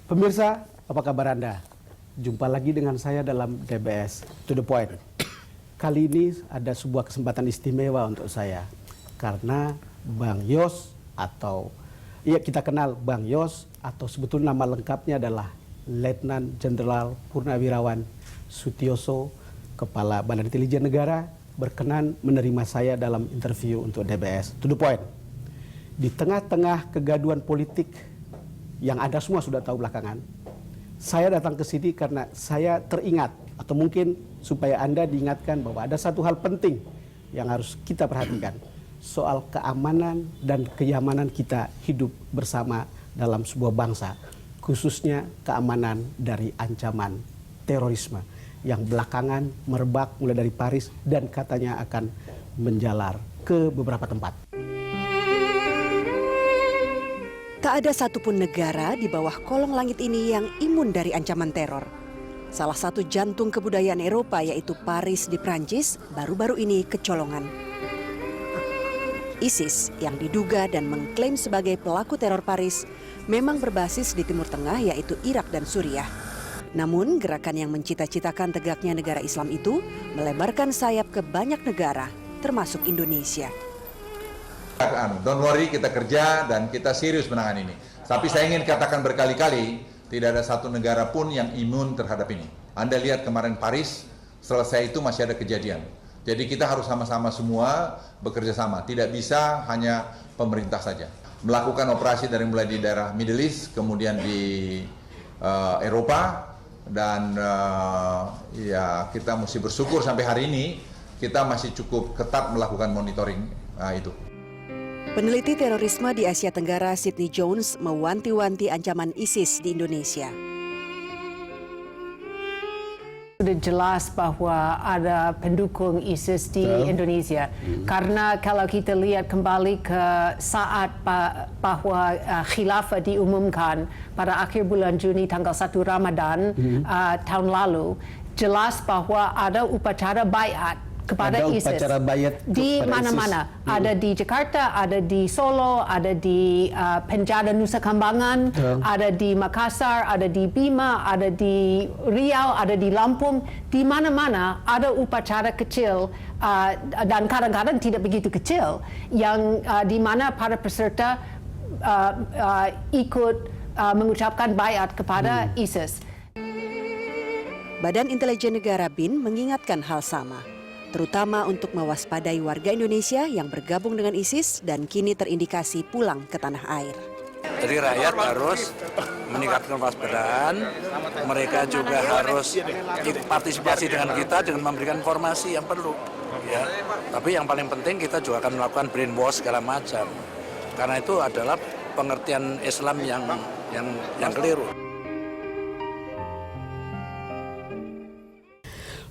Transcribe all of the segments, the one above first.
Pemirsa, apa kabar Anda? Jumpa lagi dengan saya dalam DBS To The Point. Kali ini ada sebuah kesempatan istimewa untuk saya. Karena Bang Yos atau kita kenal Bang Yos atau sebetulnya nama lengkapnya adalah Letnan Jenderal Purnawirawan Sutioso, Kepala Badan Intelijen Negara, berkenan menerima saya dalam interview untuk DBS To The Point. Di tengah-tengah kegaduhan politik yang Anda semua sudah tahu belakangan, saya datang ke sini karena saya teringat, atau mungkin supaya Anda diingatkan bahwa ada satu hal penting yang harus kita perhatikan, soal keamanan dan kenyamanan kita hidup bersama dalam sebuah bangsa, khususnya keamanan dari ancaman terorisme yang belakangan merebak mulai dari Paris dan katanya akan menjalar ke beberapa tempat. Tak ada satupun negara di bawah kolong langit ini yang imun dari ancaman teror. Salah satu jantung kebudayaan Eropa yaitu Paris di Prancis baru-baru ini kecolongan. ISIS yang diduga dan mengklaim sebagai pelaku teror Paris memang berbasis di Timur Tengah yaitu Irak dan Suriah. Namun gerakan yang mencita-citakan tegaknya negara Islam itu melebarkan sayap ke banyak negara termasuk Indonesia. Don't worry, kita kerja dan kita serius menangani ini. Tapi saya ingin katakan berkali-kali, tidak ada satu negara pun yang imun terhadap ini. Anda lihat kemarin Paris, selesai itu masih ada kejadian. Jadi kita harus sama-sama semua bekerja sama. Tidak bisa hanya pemerintah saja. Melakukan operasi dari mulai di daerah Middle East, kemudian di Eropa, dan ya kita mesti bersyukur sampai hari ini kita masih cukup ketat melakukan monitoring itu. Peneliti terorisme di Asia Tenggara Sidney Jones mewanti-wanti ancaman ISIS di Indonesia. Sudah jelas bahwa ada pendukung ISIS di Indonesia. Karena kalau kita lihat kembali ke saat bahwa khilafah diumumkan pada akhir bulan Juni tanggal 1 Ramadan tahun lalu, jelas bahwa ada upacara baiat kepada ISIS di mana-mana. Ada di Jakarta, ada di Solo, ada di Penjara Nusa Kambangan, ada di Makassar, ada di Bima, ada di Riau, ada di Lampung. Di mana-mana ada upacara kecil dan kadang-kadang tidak begitu kecil yang di mana para peserta ikut mengucapkan baiat kepada ISIS. Badan Intelijen Negara BIN mengingatkan hal sama, terutama untuk mewaspadai warga Indonesia yang bergabung dengan ISIS dan kini terindikasi pulang ke tanah air. Jadi rakyat harus meningkatkan kewaspadaan, mereka juga harus partisipasi dengan kita dengan memberikan informasi yang perlu. Ya. Tapi yang paling penting kita juga akan melakukan brainwash segala macam, karena itu adalah pengertian Islam yang keliru.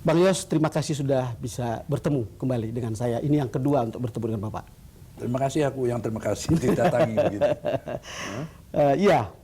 Bang Yos, terima kasih sudah bisa bertemu kembali dengan saya. Ini yang kedua untuk bertemu dengan Bapak. Terima kasih, aku yang terima kasih didatangi begitu. Iya,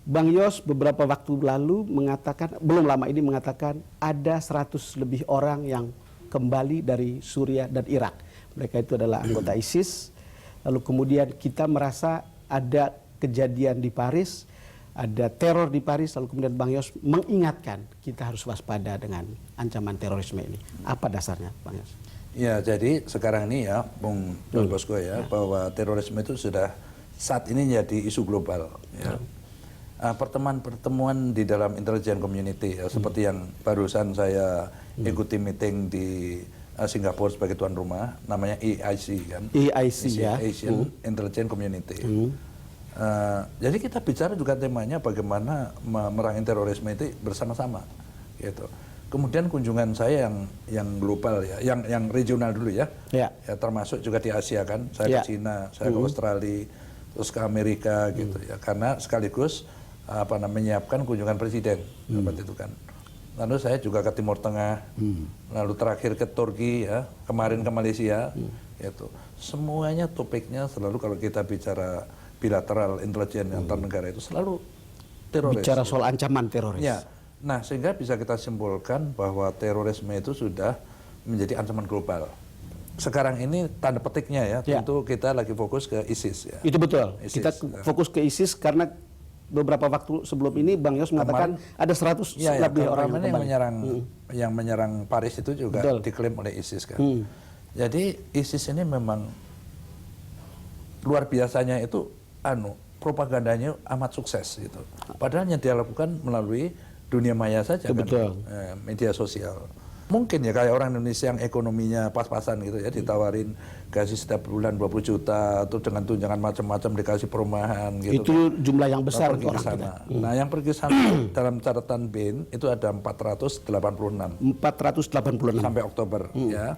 Bang Yos beberapa waktu lalu mengatakan, belum lama ini mengatakan ada 100 lebih orang yang kembali dari Suriah dan Irak. Mereka itu adalah anggota ISIS. Lalu kemudian kita merasa ada kejadian di Paris, ada teror di Paris, lalu kemudian Bang Yos mengingatkan kita harus waspada dengan ancaman terorisme ini. Apa dasarnya, Bang Yos? Ya, jadi sekarang ini ya, Bung Don Bosco ya, bahwa terorisme itu sudah saat ini jadi isu global. Ya. Pertemuan-pertemuan di dalam intelligence community, ya, seperti yang barusan saya ikuti meeting di Singapura sebagai tuan rumah, namanya EIC kan? EIC ya. Asian Intelligence Community. Jadi kita bicara juga temanya bagaimana memerangi terorisme itu bersama-sama, gitu. Kemudian kunjungan saya yang global ya, yang regional dulu ya, ya termasuk juga di Asia kan, saya ke Cina, saya ke Australia, terus ke Amerika gitu ya, karena sekaligus menyiapkan kunjungan presiden seperti itu kan. Lalu saya juga ke Timur Tengah, lalu terakhir ke Turki ya, kemarin ke Malaysia, gitu. Semuanya topiknya selalu kalau kita bicara bilateral intelijen antar negara itu selalu teroris. Bicara soal ancaman teroris. Ya. Nah, sehingga bisa kita simpulkan bahwa terorisme itu sudah menjadi ancaman global. Sekarang ini tanda petiknya ya, tentu kita lagi fokus ke ISIS ya. Itu betul. ISIS, kita fokus ke ISIS karena beberapa waktu sebelum ini Bang Yos mengatakan ada 100 lebih orang yang kembali. Yang menyerang Paris itu juga Betul. diklaim oleh ISIS kan. Jadi ISIS ini memang luar biasanya itu propagandanya amat sukses gitu. Padahal yang dia lakukan melalui dunia maya saja kan, media sosial. Mungkin ya kayak orang Indonesia yang ekonominya pas-pasan gitu ya, ditawarin gaji setiap bulan 20 juta atau dengan tunjangan macam-macam, dikasih perumahan gitu. Itu jumlah yang besar pergi orang ke sana. kita. Nah, yang pergi sana dalam catatan BIN itu ada 486 486 sampai Oktober ya.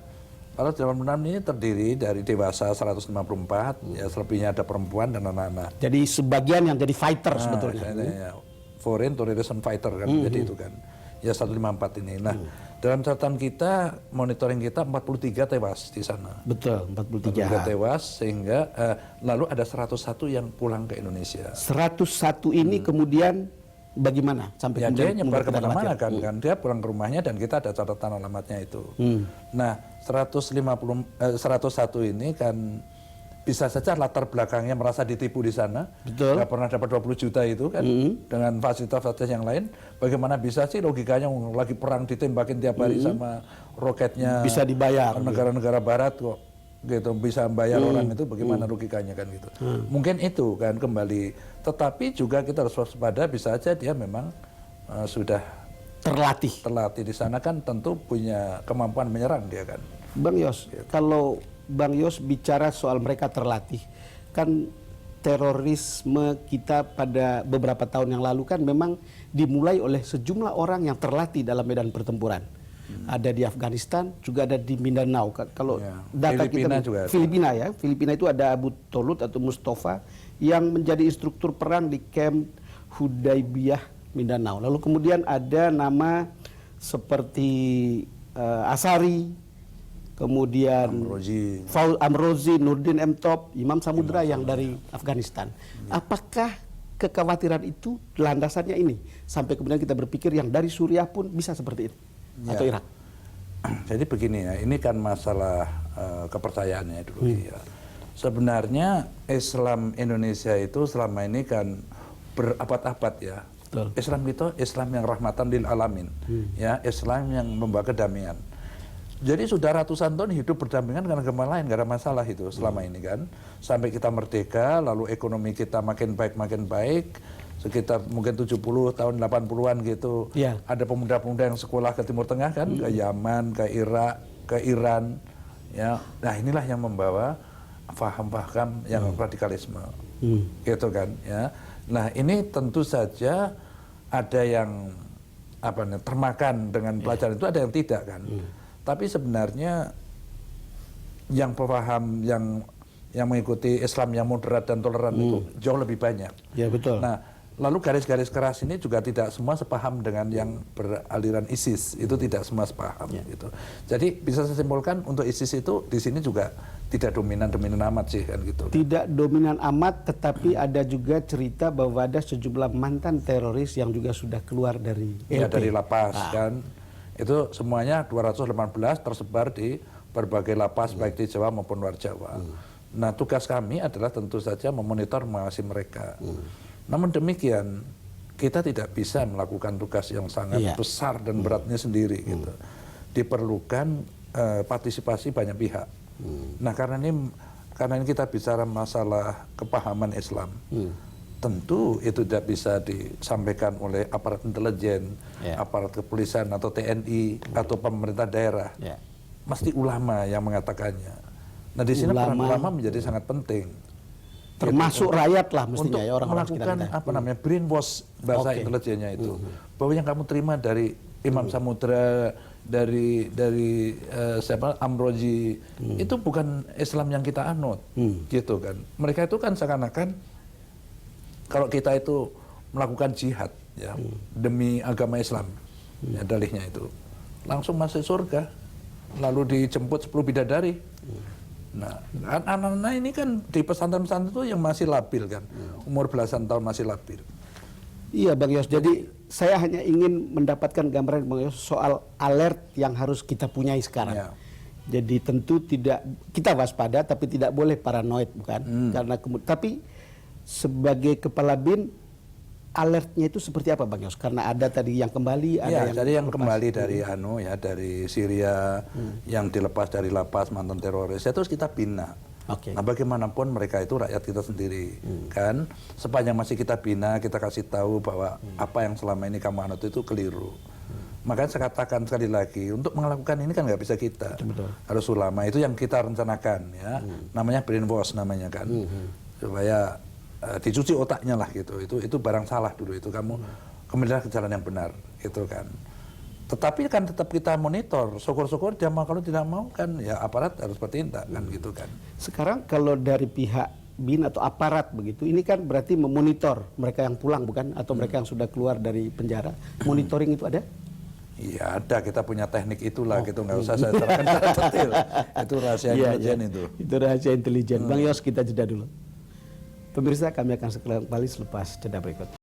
Kalau 86 ini terdiri dari dewasa 154, ya selebihnya ada perempuan dan anak-anak. Jadi sebagian yang jadi fighter sebetulnya. Ya, foreign terrorism fighter kan, jadi itu kan. Ya 154 ini. Nah, dalam catatan kita, monitoring kita 43 tewas di sana. Betul, 43 tewas sehingga lalu ada 101 yang pulang ke Indonesia. 101 ini kemudian bagaimana sampai Ya, kemudian dia nyebar kemana-mana kematian? kan, dia pulang ke rumahnya dan kita ada catatan alamatnya itu. Nah, 101 ini kan bisa saja latar belakangnya merasa ditipu di sana. Betul. Nggak pernah dapat 20 juta itu kan, dengan fasilitas-fasilitas yang lain. Bagaimana bisa sih logikanya lagi perang ditembakin tiap hari sama roketnya Bisa dibayar. negara-negara barat kok gitu bisa bayar orang itu, bagaimana logikanya kan gitu. Mungkin itu kan kembali, tetapi juga kita harus waspada, bisa aja dia memang sudah terlatih. di sana kan, tentu punya kemampuan menyerang dia kan. Bang Yos, kalau Bang Yos bicara soal mereka terlatih, kan terorisme kita pada beberapa tahun yang lalu kan memang dimulai oleh sejumlah orang yang terlatih dalam medan pertempuran. Ada di Afghanistan, juga ada di Mindanao. Kalau data Filipina kita juga ada. Filipina itu ada Abu Tolut atau Mustafa yang menjadi instruktur perang di camp Hudaybiyah Mindanao. Lalu kemudian ada nama seperti Asari, kemudian Amrozi, Nurdin M. Top, Imam Samudra yang dari Afghanistan. Apakah kekhawatiran itu landasannya ini sampai kemudian kita berpikir yang dari Suriah pun bisa seperti itu atau Irak? Jadi begini ya, ini kan masalah kepercayaannya dulu ya. Sebenarnya Islam Indonesia itu selama ini kan berabad-abad ya. Betul. Islam itu Islam yang rahmatan lil alamin, ya, Islam yang membawa kedamaian. Jadi sudah ratusan tahun hidup berdampingan dengan agama lain, gak ada masalah itu selama ini kan. Sampai kita merdeka, lalu ekonomi kita makin baik, sekitar mungkin 70 tahun 80-an gitu. Ya. Ada pemuda-pemuda yang sekolah ke Timur Tengah kan, ke Yaman, ke Irak, ke Iran, ya. Nah, inilah yang membawa paham-paham yang radikalisme, gitu kan, ya. Nah, ini tentu saja ada yang termakan dengan pelajaran itu, ada yang tidak kan. Tapi sebenarnya yang paham yang mengikuti Islam yang moderat dan toleran itu jauh lebih banyak. Ya, betul. Nah, lalu garis-garis keras ini juga tidak semua sepaham dengan yang beraliran ISIS, itu tidak semua sepaham gitu. Jadi bisa saya simpulkan untuk ISIS itu di sini juga tidak dominan amat sih kan gitu. Tidak dominan amat, tetapi ada juga cerita bahwa ada sejumlah mantan teroris yang juga sudah keluar dari Ya, LP. dari lapas kan. Itu semuanya 218 tersebar di berbagai lapas baik di Jawa maupun luar Jawa. Nah, tugas kami adalah tentu saja memonitor, mengawasi mereka. Namun demikian, kita tidak bisa melakukan tugas yang sangat besar dan beratnya sendiri gitu. Diperlukan partisipasi banyak pihak. Nah, karena ini kita bicara masalah kepahaman Islam. Tentu itu tidak bisa disampaikan oleh aparat intelijen, aparat kepolisian atau TNI atau pemerintah daerah. Mesti ulama yang mengatakannya. Nah, di sini peran ulama menjadi sangat penting. Termasuk gitu, rakyat lah mestinya untuk ya, orang-orang melakukan sekitar kita. brainwash bahasa intelijennya itu. Bahwa yang kamu terima dari Imam Samudra, dari siapa Amrozi, itu bukan Islam yang kita anut, gitu kan. Mereka itu kan seakan-akan kalau kita itu melakukan jihad ya demi agama Islam, ya, dalihnya itu langsung masuk surga, lalu dijemput 10 bidadari. Nah, anak-anak ini kan di pesantren-pesantren itu yang masih labil kan, umur belasan tahun masih labil. Iya, Bang Yos. Jadi saya hanya ingin mendapatkan gambaran Bang Yos soal alert yang harus kita punyai sekarang. Ya. Jadi tentu tidak kita waspada, tapi tidak boleh paranoid, bukan? Karena tapi sebagai kepala BIN alertnya itu seperti apa Bang Yos? Karena ada tadi yang kembali, ada Ya, yang jadi yang lepas. kembali dari dari Syria, yang dilepas dari lapas mantan teroris, ya terus kita bina. Oke. Nah, bagaimanapun mereka itu rakyat kita sendiri, kan? Sepanjang masih kita bina, kita kasih tahu bahwa apa yang selama ini kamu anut itu keliru. Makanya saya katakan sekali lagi, untuk melakukan ini kan nggak bisa kita, harus ulama. Itu yang kita rencanakan, ya. Namanya brainwash namanya kan, supaya dicuci otaknya lah gitu. Itu barang salah dulu itu, kamu kembalilah ke jalan yang benar, gitu kan. Tetapi kan tetap kita monitor, syukur-syukur dia mau, kalau tidak mau kan ya aparat harus bertindak kan gitu kan. Sekarang kalau dari pihak BIN atau aparat begitu, ini kan berarti memonitor mereka yang pulang bukan? Atau mereka yang sudah keluar dari penjara, monitoring itu ada? Iya ada, kita punya teknik itulah gitu, nggak usah saya terangkan secara detail. Itu rahasia intelijen itu. Itu rahasia intelijen. Bang Yos, kita jeda dulu. Pemirsa, kami akan kembali selepas jeda berikut.